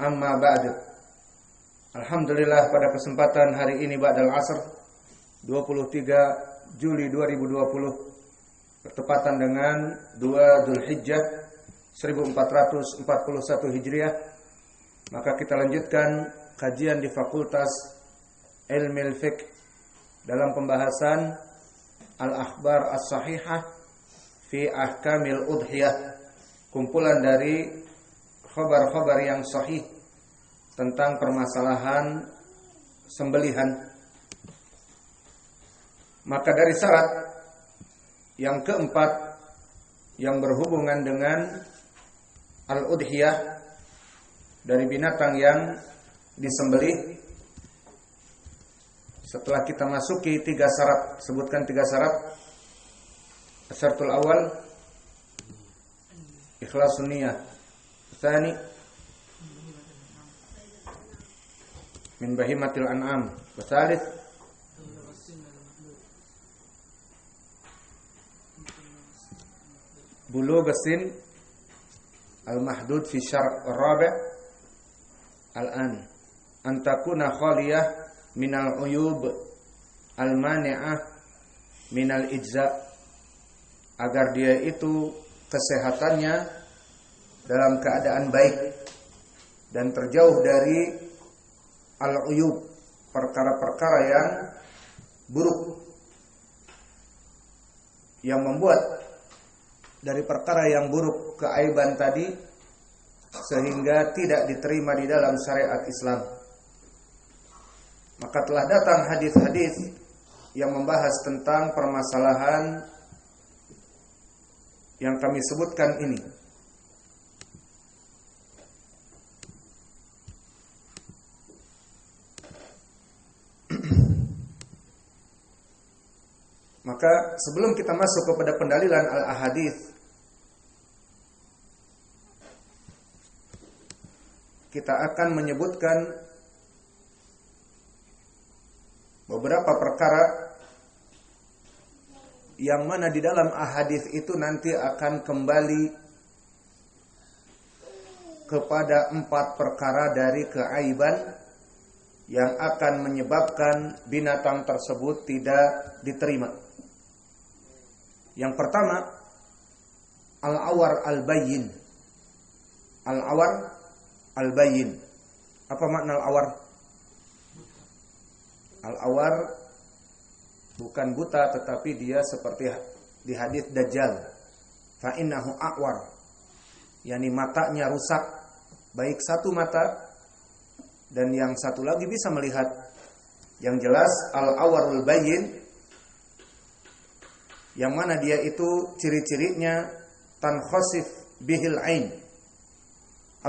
Amma ba'du. Alhamdulillah, pada kesempatan hari ini ba'dal asr 23 Juli 2020 bertepatan dengan 2 Dzulhijjah 1441 Hijriah, maka kita lanjutkan kajian di Fakultas Ilmu Fiqh dalam pembahasan Al-Akhbar As-Sahihah fi Ahkamil Udhiyah, kumpulan dari khabar-khabar yang sahih tentang permasalahan sembelihan. Maka dari syarat yang keempat yang berhubungan dengan al-udhiyah, dari binatang yang disembelih, setelah kita masuki 3 syarat, sebutkan 3 syarat. Syaratul awal ikhlasun niyah, tsani min bahimatil an'am, wasalits bulugh as-sin al-mahdud fi syar' ar-rabi' al-an an takuna khaliyah minal uyub al-mani'ah minal ijza', agar dia itu kesehatannya dalam keadaan baik dan terjauh dari al-uyub, perkara-perkara yang buruk yang membuat dari perkara yang buruk keaiban tadi sehingga tidak diterima di dalam syariat Islam. Maka telah datang hadis-hadis yang membahas tentang permasalahan yang kami sebutkan ini. Maka sebelum kita masuk kepada pendalilan al-ahadits, kita akan menyebutkan beberapa perkara yang mana di dalam ahadits itu nanti akan kembali kepada 4 perkara dari keaiban yang akan menyebabkan binatang tersebut tidak diterima. Yang pertama, al-awar al-bayyin. Al-awar al-bayyin. Apa makna al-awar? Al-awar bukan buta, tetapi dia seperti di hadis Dajjal, fa innahu a'war, yakni matanya rusak, baik satu mata dan yang satu lagi bisa melihat. Yang jelas al-awarul bayyin, yang mana dia itu ciri-cirinya tankhasif bihil ain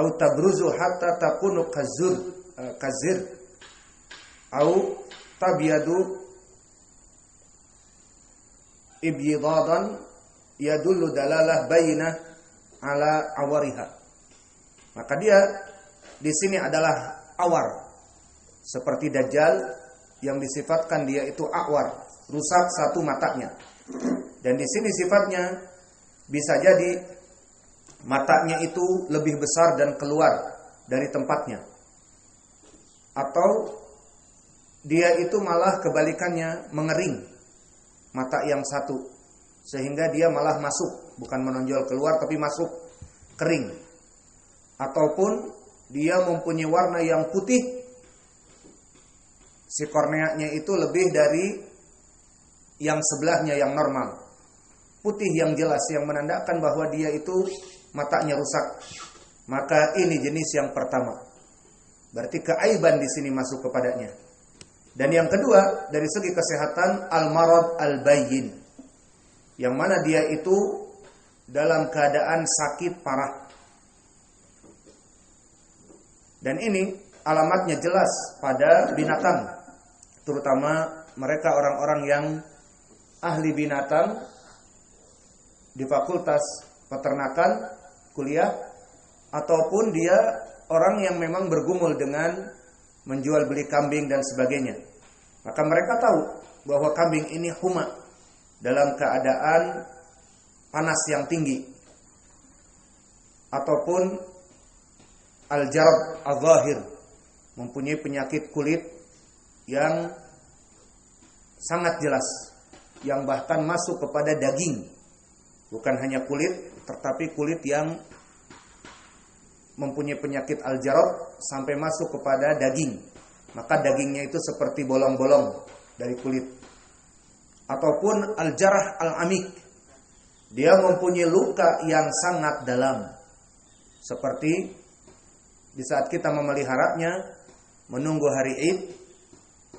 au tabruzu hatta takunu kazir au tabyadu ibyidadan yadullu dalalah bayinah ala awariha. Maka dia di sini adalah awar, seperti Dajjal yang disifatkan dia itu awar, rusak satu matanya. Dan di sini sifatnya bisa jadi matanya itu lebih besar dan keluar dari tempatnya, atau dia itu malah kebalikannya, mengering mata yang satu sehingga dia malah masuk, bukan menonjol keluar tapi masuk, kering. Ataupun dia mempunyai warna yang putih, si korneanya itu lebih dari yang sebelahnya yang normal, putih yang jelas, yang menandakan bahwa dia itu matanya rusak. Maka ini jenis yang pertama, berarti keaiban di sini masuk kepadanya. Dan yang kedua, dari segi kesehatan, al-marad al-bayyin, yang mana dia itu dalam keadaan sakit parah. Dan ini alamatnya jelas pada binatang, terutama mereka orang-orang yang ahli binatang di fakultas peternakan kuliah, ataupun dia orang yang memang bergumul dengan menjual beli kambing dan sebagainya. Maka mereka tahu bahwa kambing ini huma, dalam keadaan panas yang tinggi, ataupun al-jarab al-zahir, mempunyai penyakit kulit yang sangat jelas, yang bahkan masuk kepada daging. Bukan hanya kulit, tetapi kulit yang mempunyai penyakit al-jarab sampai masuk kepada daging. Maka dagingnya itu seperti bolong-bolong dari kulit. Ataupun al-jarah al-amik, dia mempunyai luka yang sangat dalam. Seperti di saat kita memeliharanya, menunggu hari Id,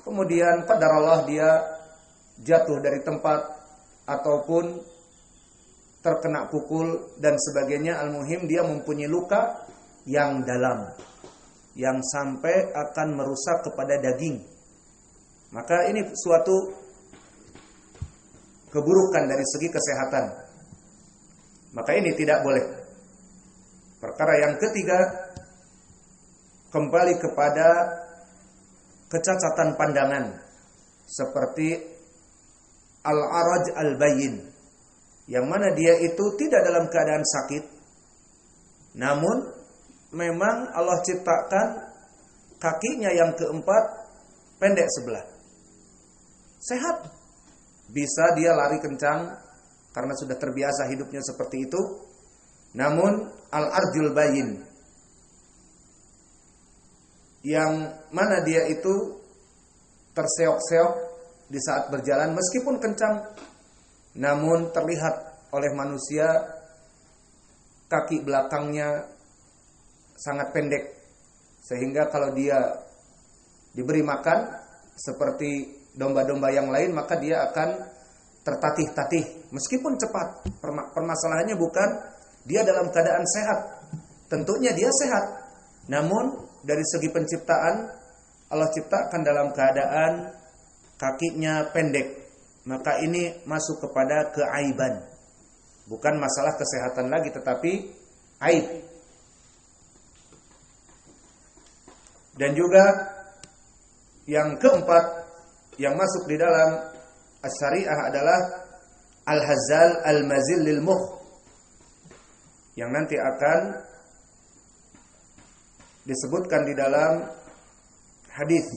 kemudian qadarullah dia jatuh dari tempat ataupun terkena pukul dan sebagainya. Al-muhim dia mempunyai luka yang dalam, yang sampai akan merusak kepada daging. Maka ini suatu keburukan dari segi kesehatan. Maka ini tidak boleh. Perkara yang ketiga, kembali kepada kecacatan pandangan, seperti al-araj al-bayyin, yang mana dia itu tidak dalam keadaan sakit, namun memang Allah ciptakan kakinya yang keempat pendek sebelah. Sehat, bisa dia lari kencang karena sudah terbiasa hidupnya seperti itu. Namun al-arjul bayyin, yang mana dia itu terseok-seok di saat berjalan, meskipun kencang, namun terlihat oleh manusia kaki belakangnya sangat pendek, sehingga kalau dia diberi makan seperti domba-domba yang lain, maka dia akan tertatih-tatih meskipun cepat. Permasalahannya bukan dia dalam keadaan sehat, tentunya dia sehat, namun dari segi penciptaan Allah ciptakan dalam keadaan kakinya pendek, maka ini masuk kepada keaiban. Bukan masalah kesehatan lagi, tetapi aib. Dan juga yang keempat yang masuk di dalam as-syariah adalah al-hazal al-mazil lil mukh, yang nanti akan disebutkan di dalam hadis.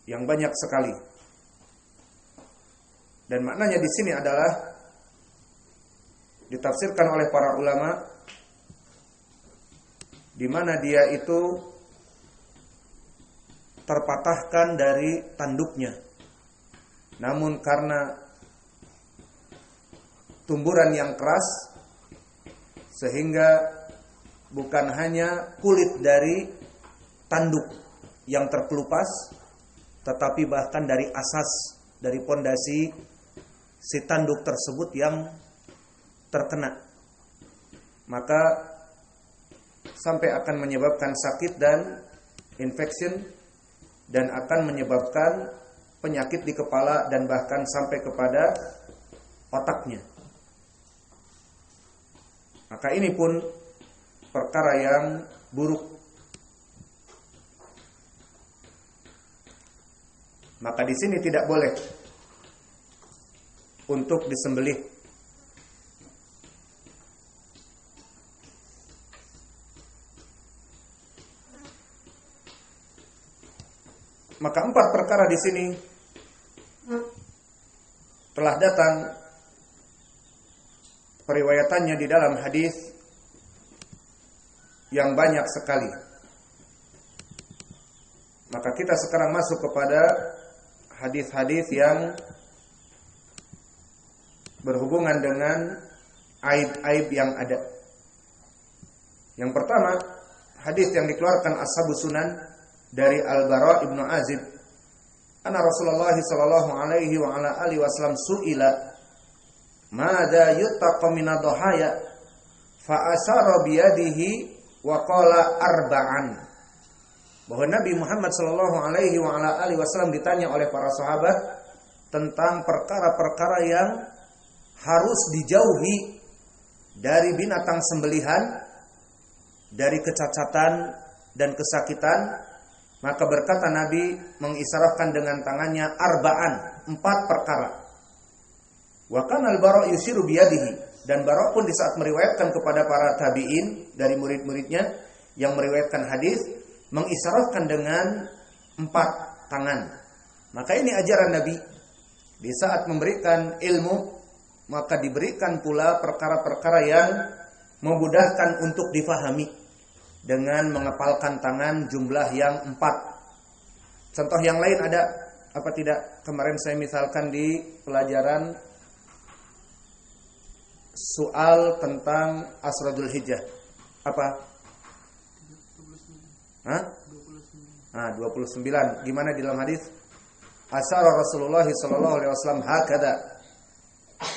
Yang banyak sekali. Dan maknanya di sini adalah ditafsirkan oleh para ulama, di mana dia itu terpatahkan dari tanduknya, namun karena tumburan yang keras, sehingga bukan hanya kulit dari tanduk yang terkelupas, tetapi bahkan dari asas, dari pondasi si tanduk tersebut yang terkena. Maka sampai akan menyebabkan sakit dan infection, dan akan menyebabkan penyakit di kepala dan bahkan sampai kepada otaknya. Maka ini pun perkara yang buruk. Maka di sini tidak boleh untuk disembelih. Maka 4 perkara di sini telah datang periwayatannya di dalam hadis yang banyak sekali. Maka kita sekarang masuk kepada hadis-hadis yang berhubungan dengan aib-aib yang ada. Yang pertama, hadis yang dikeluarkan Ashabus Sunan dari Al-Bara ibnu Azib, anna Rasulullah sallallahu alaihi wa ala alihi wasallam su'ila madza yuttaqa min ad-dhahaya fa asyara bi yadihi wa qala arba'an. Bahwa Nabi Muhammad sallallahu alaihi wa ala alihi wasallam ditanya oleh para sahabat tentang perkara-perkara yang harus dijauhi dari binatang sembelihan, dari kecacatan dan kesakitan. Maka berkata Nabi, mengisyaratkan dengan tangannya arba'an, 4 perkara. Wa kana al-Bara yusiru biyadihi, Dan Bara' pun di saat meriwayatkan kepada para tabi'in dari murid-muridnya yang meriwayatkan hadis mengisyaratkan dengan 4 tangan. Maka ini ajaran Nabi. Di saat memberikan ilmu, maka diberikan pula perkara-perkara yang memudahkan untuk difahami dengan mengepalkan tangan jumlah yang 4. Contoh yang lain ada apa tidak? Kemarin saya misalkan di pelajaran soal tentang Asradul Hijjah. Apa? Hah? 29. Gimana di dalam hadis? Asyara Rasulullah sallallahu alaihi wasallam hakada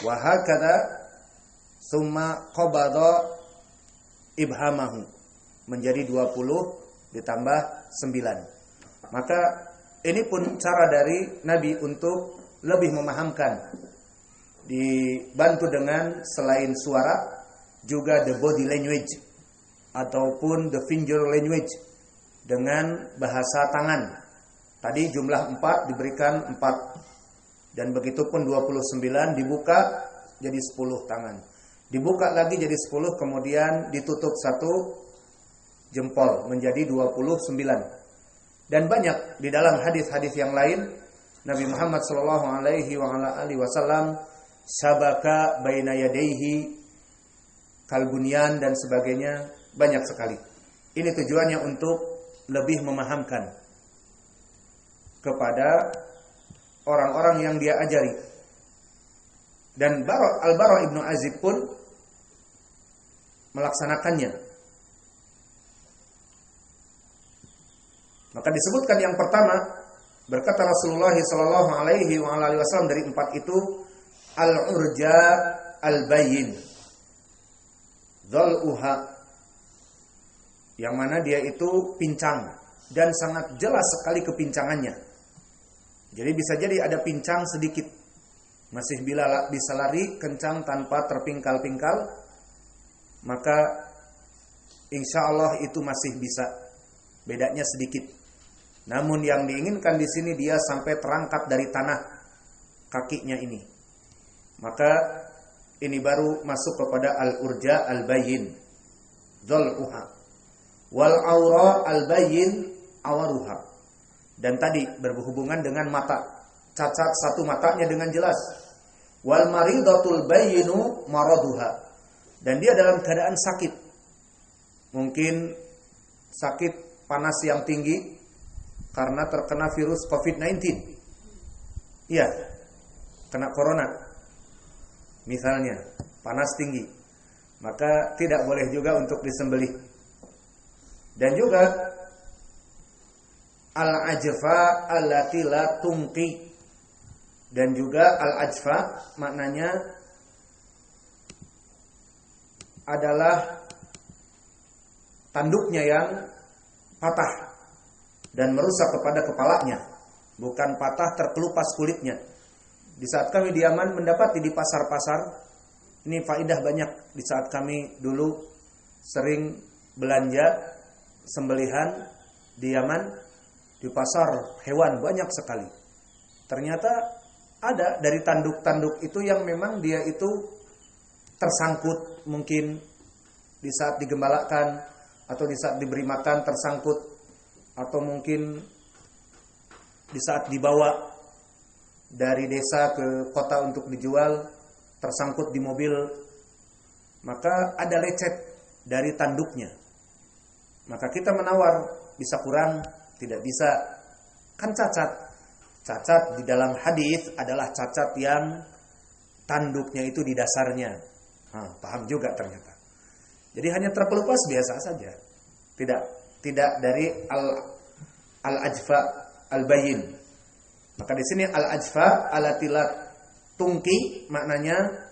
wa hakada summa qabada ibhamahu, menjadi 20 ditambah 9. Maka ini pun cara dari Nabi untuk lebih memahamkan, dibantu dengan selain suara juga the body language ataupun the finger language dengan bahasa tangan. Tadi jumlah 4 diberikan 4, dan begitupun 29 dibuka jadi 10 tangan, dibuka lagi jadi 10, kemudian ditutup 1 jempol menjadi 29. Dan banyak di dalam hadis-hadis yang lain Nabi Muhammad sallallahu alaihi wasallam sabaka baina yadayhi kalbunyan dan sebagainya, banyak sekali. Ini tujuannya untuk lebih memahamkan kepada orang-orang yang dia ajari. Dan Al-Bara' Ibnu Azib pun melaksanakannya. Maka disebutkan yang pertama, berkata Rasulullah sallallahu alaihi wasallam dari 4 itu, al-urja al-bayyin dzal'uha, yang mana dia itu pincang dan sangat jelas sekali kepincangannya. Jadi bisa jadi ada pincang sedikit, masih bisa lari kencang tanpa terpingkal-pingkal, maka insya Allah itu masih bisa, bedanya sedikit. Namun yang diinginkan di sini dia sampai terangkat dari tanah kakinya ini, maka ini baru masuk kepada al-urja al-bayyin dzal'uha, wal aura al-bayyin awaruha. Dan tadi berhubungan dengan mata, cacat satu matanya dengan jelas. Wal maridatul bayyinu maraduha, dan dia dalam keadaan sakit, mungkin sakit panas yang tinggi karena terkena virus COVID-19. Iya, kena corona misalnya, panas tinggi, maka tidak boleh juga untuk disembelih. Dan juga al-ajfa allati la tunqi, dan juga al-ajfa maknanya adalah tanduknya yang patah dan merusak kepada kepalanya, bukan patah terkelupas kulitnya. Di saat kami di Yaman mendapati di pasar-pasar, ini faidah banyak. Di saat kami dulu sering belanja sembelihan di Yaman, di pasar hewan banyak sekali. Ternyata ada dari tanduk-tanduk itu yang memang dia itu tersangkut, mungkin di saat digembalakan atau di saat diberi makan tersangkut, atau mungkin di saat dibawa dari desa ke kota untuk dijual tersangkut di mobil, maka ada lecet dari tanduknya. Maka kita menawar, bisa kurang? Tidak bisa, kan cacat. Cacat di dalam hadis adalah cacat yang tanduknya itu di dasarnya. Paham juga ternyata. Jadi hanya terkelupas biasa saja. Tidak dari al-ajfa al-bayyin. Maka di sini al-ajfa alatilat tungki, maknanya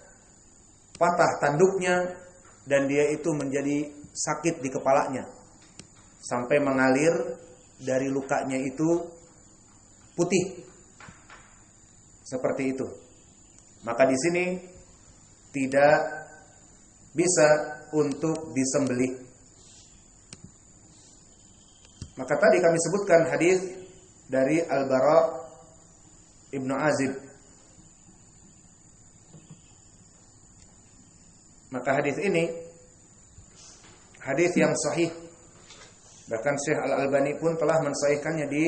patah tanduknya dan dia itu menjadi sakit di kepalanya sampai mengalir dari lukanya itu putih seperti itu. Maka di sini tidak bisa untuk disembelih. Maka tadi kami sebutkan hadis dari Al-Bara' Ibnu Azib. Maka hadis ini hadis yang sahih. Bahkan Syekh Al-Albani pun telah mensahihkannya di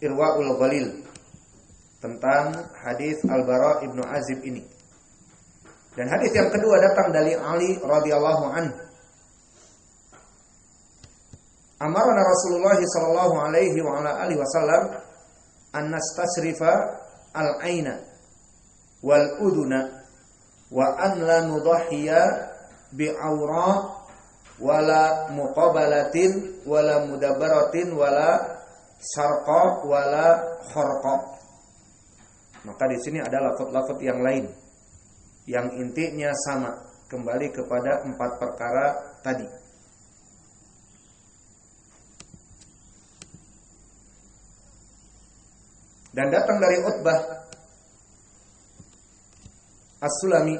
Irwaul Ghalil tentang hadis Al-Bara ibnu Azib ini. Dan hadis yang kedua datang dari Ali radhiyallahu anhu. Amarna Rasulullah sallallahu alaihi wa ala alihi wasallam an nastasrifa al-aina wal uduna wa an la nudhiya bi awra wala muqabalatin wala mudabaratin wala syarqa wala kharqa. Maka di sini ada lafaz-lafaz yang lain yang intinya sama, kembali kepada 4 perkara tadi. Dan datang dari Utbah As-Sulami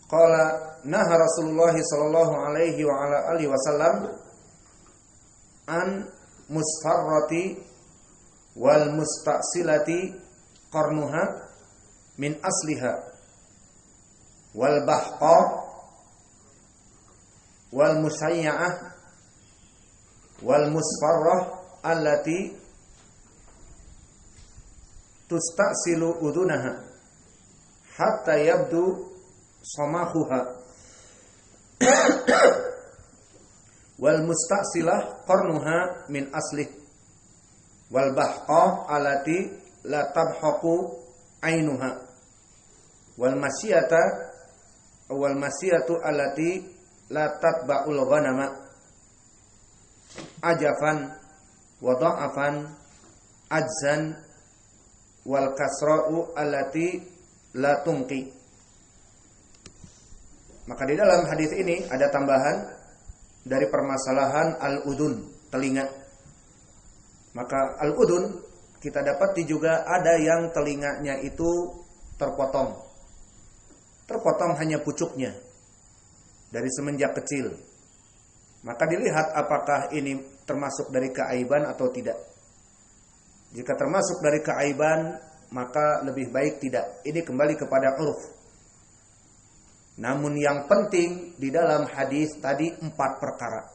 qala naha Rasulullah sallallahu alaihi wa ala alihi wasallam an musfarrati wal musta'silati qarnuha min asliha wal bahqa wal musayya'ah wal musfarrah allati tusta'silu udunaha hatta yabdu samahuha wal musta'silah qarnuha min aslih wal bahqa allati la tabhaqu ainuha wal masyiyatu allati la tatba'ul ghanama ajafan wa dha'afan ajzan wal kasra'u allati la tumqi. Maka di dalam hadis ini ada tambahan dari permasalahan al-udun, telinga. Maka al-udun kita dapati juga ada yang telinganya itu terpotong. Terpotong hanya pucuknya dari semenjak kecil. Maka dilihat apakah ini termasuk dari keaiban atau tidak. Jika termasuk dari keaiban, maka lebih baik tidak. Ini kembali kepada uruf. Namun yang penting di dalam hadis tadi 4 perkara.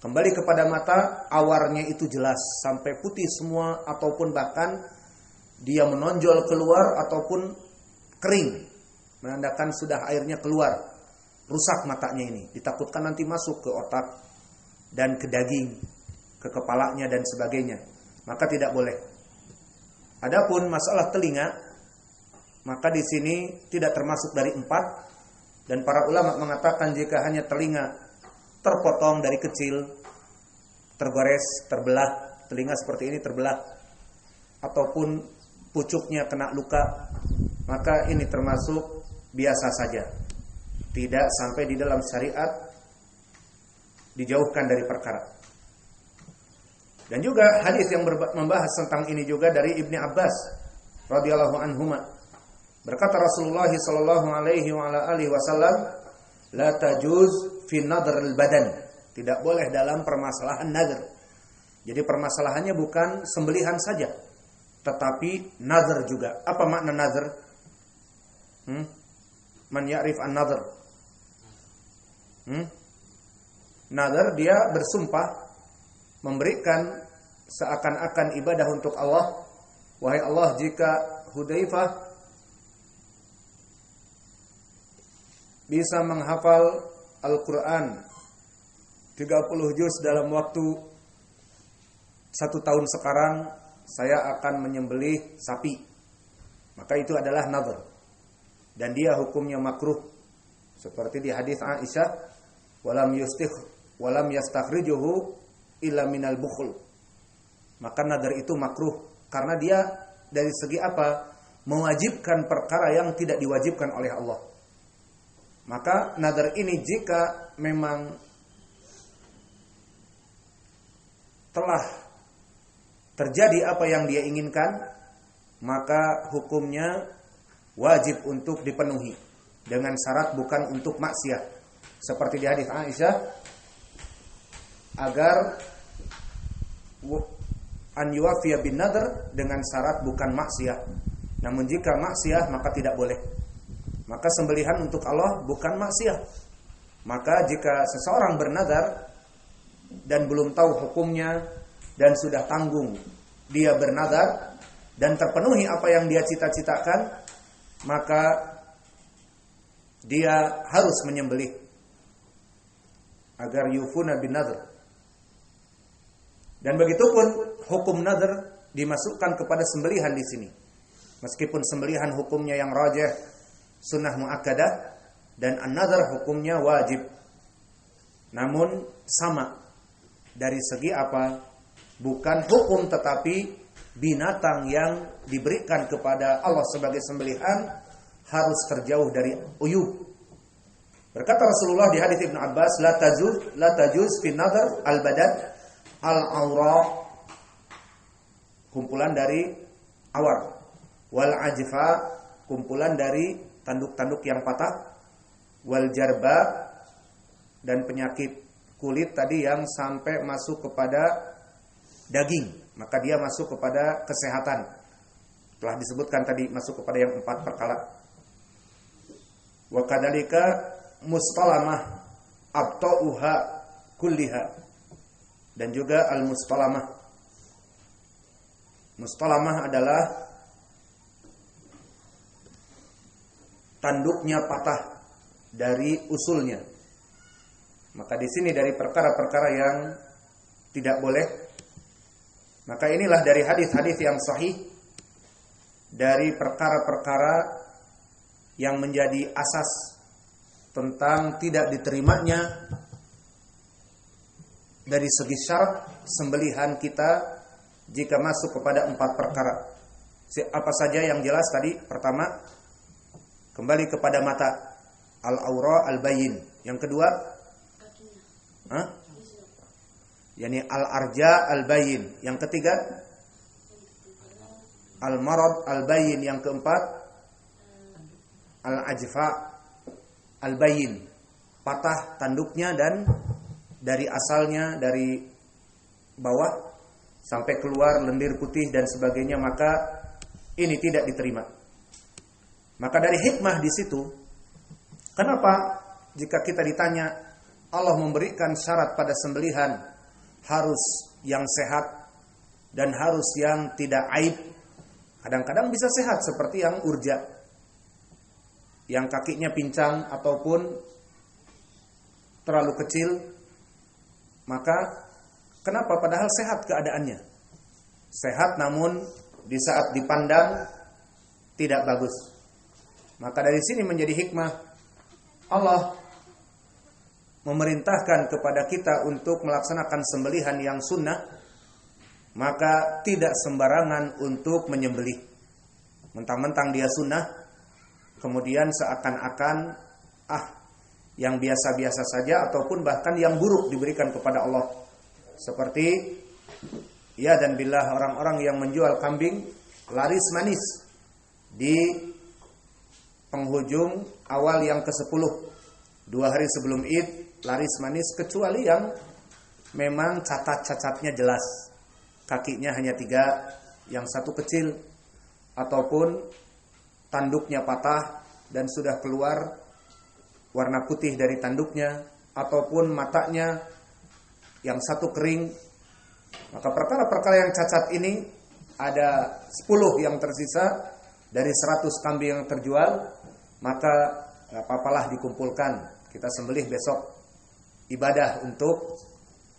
Kembali kepada mata, awarnya itu jelas sampai putih semua ataupun bahkan dia menonjol keluar ataupun kering, menandakan sudah airnya keluar. Rusak matanya ini, ditakutkan nanti masuk ke otak dan ke daging, ke kepalanya dan sebagainya. Maka tidak boleh. Adapun masalah telinga, maka di sini tidak termasuk dari 4. Dan para ulama mengatakan jika hanya telinga terpotong dari kecil, tergores, terbelah, telinga seperti ini terbelah, ataupun pucuknya kena luka, maka ini termasuk biasa saja. Tidak sampai di dalam syariat dijauhkan dari perkara. Dan juga hadis yang membahas tentang ini juga dari Ibni Abbas radhiyallahu anhuma. Berkata Rasulullah sallallahu alaihi wa ala alihi wasallam, la tajuz fi nadr al-badan. Tidak boleh dalam permasalahan nadr. Jadi permasalahannya bukan sembelihan saja, tetapi nadr juga. Apa makna nadr? Man ya'rif an-nadr? Nadr dia bersumpah memberikan seakan-akan ibadah untuk Allah. Wahai Allah, jika Hudzaifah bisa menghafal Al-Quran 30 juz dalam waktu 1 tahun sekarang, saya akan menyembelih sapi. Maka itu adalah nadhr. Dan dia hukumnya makruh. Seperti di hadis Aisyah, walam yastakhrijuhu illa minal bukhl. Maka nadar itu makruh karena dia dari segi apa? Mewajibkan perkara yang tidak diwajibkan oleh Allah. Maka nadar ini jika memang telah terjadi apa yang dia inginkan, maka hukumnya wajib untuk dipenuhi dengan syarat bukan untuk maksiat. Seperti di hadis Aisyah, agar an yuwafiya bin nadr dengan syarat bukan maksiat. Namun jika maksiat maka tidak boleh. maka sembelihan untuk Allah bukan maksiat. Maka jika seseorang bernazar dan belum tahu hukumnya dan sudah tanggung dia bernazar dan terpenuhi apa yang dia cita-citakan, maka dia harus menyembelih agar yufuna bin nadhr. Dan begitupun hukum nadhr dimasukkan kepada sembelihan di sini. Meskipun sembelihan hukumnya yang rajih sunnah muakkadah dan an-nadhr hukumnya wajib. Namun sama dari segi apa? Bukan hukum, tetapi binatang yang diberikan kepada Allah sebagai sembelihan harus terjauh dari uyub. Berkata Rasulullah di hadits Ibnu Abbas, la tajuz fi nadhr al-badad al-awra, kumpulan dari awar, wal ajfa, kumpulan dari tanduk-tanduk yang patah, wal jarba, dan penyakit kulit tadi yang sampai masuk kepada daging, maka dia masuk kepada kesehatan. Telah disebutkan tadi masuk kepada yang 4 perkara. Wa kadzalika mustalamah abtauha kulliha, dan juga al-mustalamah. Mustalamah adalah tanduknya patah dari usulnya. Maka di sini dari perkara-perkara yang tidak boleh. Maka inilah dari hadis-hadis yang sahih, dari perkara-perkara yang menjadi asas tentang tidak diterimanya dari segi syarat sembelihan kita jika masuk kepada 4 perkara. Apa saja yang jelas tadi? Pertama, kembali kepada mata, al-aura al-bayin. Yang kedua, yakni al-arja al-bayin. Yang ketiga, al-marad al-bayin. Yang keempat, al-ajfa al-bayin, patah tanduknya dan dari asalnya, dari bawah sampai keluar lendir putih dan sebagainya, maka ini tidak diterima. Maka dari hikmah di situ, kenapa jika kita ditanya Allah memberikan syarat pada sembelihan harus yang sehat dan harus yang tidak aib. Kadang-kadang bisa sehat seperti yang urja, yang kakinya pincang ataupun terlalu kecil, maka kenapa? Padahal sehat keadaannya. Sehat namun di saat dipandang tidak bagus. Maka dari sini menjadi hikmah Allah memerintahkan kepada kita untuk melaksanakan sembelihan yang sunnah. Maka tidak sembarangan untuk menyembelih. Mentang-mentang dia sunnah, kemudian seakan-akan yang biasa-biasa saja ataupun bahkan yang buruk diberikan kepada Allah. Seperti ya dan billah, orang-orang yang menjual kambing laris manis di penghujung awal yang ke-10, 2 hari sebelum Id, laris manis, kecuali yang memang cacat-cacatnya jelas, kakinya hanya 3, yang 1 kecil, ataupun tanduknya patah dan sudah keluar warna putih dari tanduknya, ataupun matanya yang 1 kering. Maka perkara-perkara yang cacat ini ada 10 yang tersisa dari 100 kambing yang terjual, maka gak apa-apalah dikumpulkan, kita sembelih besok, ibadah untuk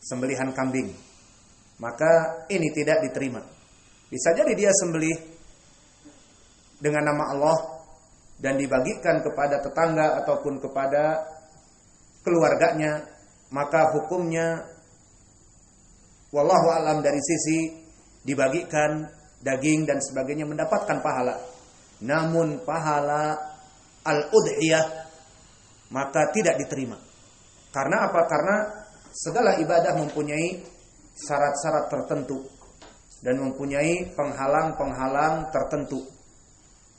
sembelihan kambing. Maka ini tidak diterima. Bisa jadi dia sembelih dengan nama Allah dan dibagikan kepada tetangga ataupun kepada keluarganya, maka hukumnya wallahu alam dari sisi dibagikan daging dan sebagainya mendapatkan pahala. Namun pahala al-udhiyah maka tidak diterima. Karena apa? Karena segala ibadah mempunyai syarat-syarat tertentu dan mempunyai penghalang-penghalang tertentu.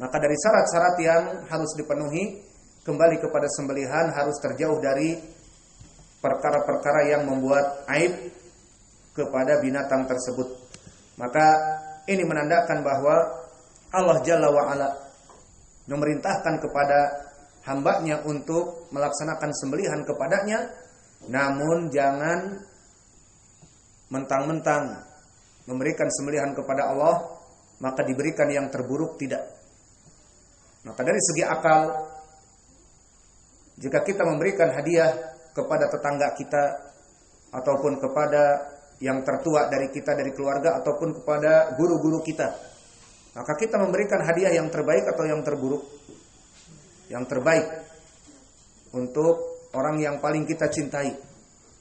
Maka dari syarat-syarat yang harus dipenuhi, kembali kepada sembelihan harus terjauh dari perkara-perkara yang membuat aib kepada binatang tersebut. Maka ini menandakan bahwa Allah Jalla wa'ala memerintahkan kepada hambanya untuk melaksanakan sembelihan kepadanya, namun jangan mentang-mentang memberikan sembelihan kepada Allah maka diberikan yang terburuk, tidak. Maka dari segi akal, jika kita memberikan hadiah kepada tetangga kita ataupun kepada yang tertua dari kita dari keluarga ataupun kepada guru-guru kita, maka kita memberikan hadiah yang terbaik atau yang terburuk? Yang terbaik untuk orang yang paling kita cintai,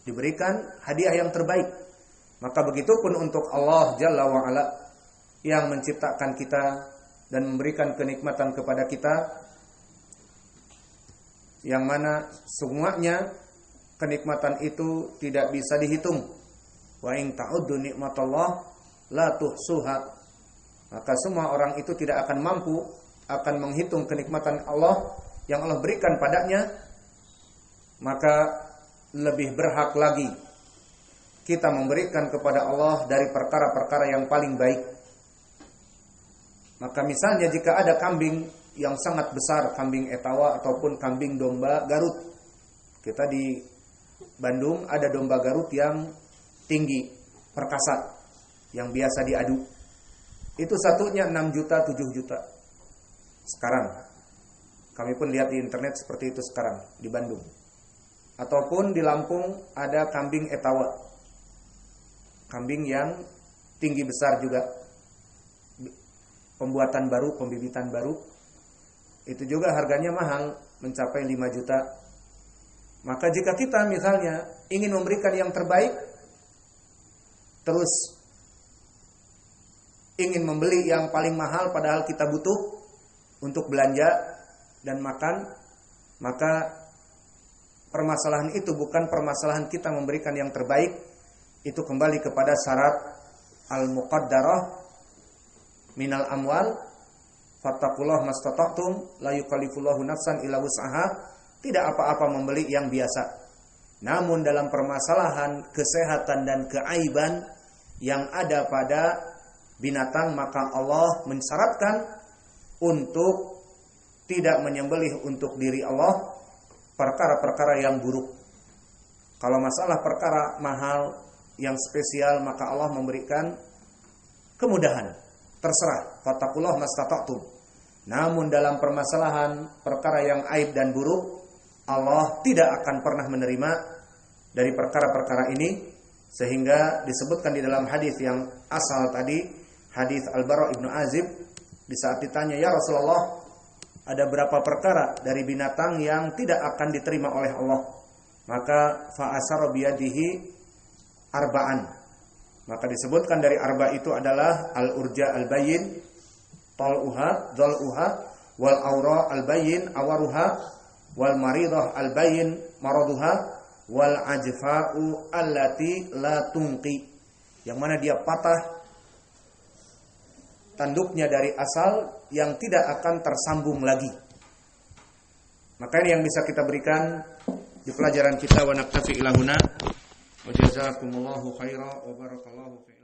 diberikan hadiah yang terbaik. Maka begitupun untuk Allah Jalla wa'ala yang menciptakan kita dan memberikan kenikmatan kepada kita, yang mana semuanya kenikmatan itu tidak bisa dihitung. Wa in ta'uddu nikmatallah la tuhsuha. Maka semua orang itu tidak akan mampu akan menghitung kenikmatan Allah yang Allah berikan padanya. Maka lebih berhak lagi kita memberikan kepada Allah dari perkara-perkara yang paling baik. Maka misalnya jika ada kambing yang sangat besar, kambing etawa ataupun kambing domba Garut. Kita di Bandung ada domba Garut yang tinggi, perkasa, yang biasa diadu. Itu satunya 6 juta, 7 juta. Sekarang kami pun lihat di internet seperti itu sekarang di Bandung. Ataupun di Lampung ada kambing etawa, kambing yang tinggi besar juga, pembuatan baru, pembibitan baru. Itu juga harganya mahal, mencapai 5 juta. Maka jika kita misalnya ingin memberikan yang terbaik, terus ingin membeli yang paling mahal padahal kita butuh untuk belanja dan makan, maka permasalahan itu bukan permasalahan kita memberikan yang terbaik. Itu kembali kepada syarat al-muqaddarah minal amwal, fattaqullah mastata'tum, la yukallifullahu nafsan illa wus'aha. Tidak apa-apa membeli yang biasa. Namun dalam permasalahan kesehatan dan keaiban yang ada pada binatang, maka Allah mensyaratkan untuk tidak menyembelih untuk diri Allah perkara-perkara yang buruk. Kalau masalah perkara mahal yang spesial, maka Allah memberikan kemudahan, terserah, fattaqullah mastata'tum. Namun dalam permasalahan perkara yang aib dan buruk, Allah tidak akan pernah menerima dari perkara-perkara ini. Sehingga disebutkan di dalam hadis yang asal tadi, hadis Al-Bara' ibnu Azib, di saat ditanya, ya Rasulullah, ada berapa perkara dari binatang yang tidak akan diterima oleh Allah? Maka fa'asyara biyadihi arba'an. Maka disebutkan dari arba itu adalah al-urja al-bayyin tal'uha dhal'uha, wal aura al-bayyin awaruha, wal maridah al-bayyin maraduha, wal ajfa'u allati la tunqi. Yang mana dia patah tanduknya dari asal yang tidak akan tersambung lagi. Maka ini yang bisa kita berikan di pelajaran kita. Wa naktafi ila huna wa jazakumullahu khairan wa barakallahu fiikum.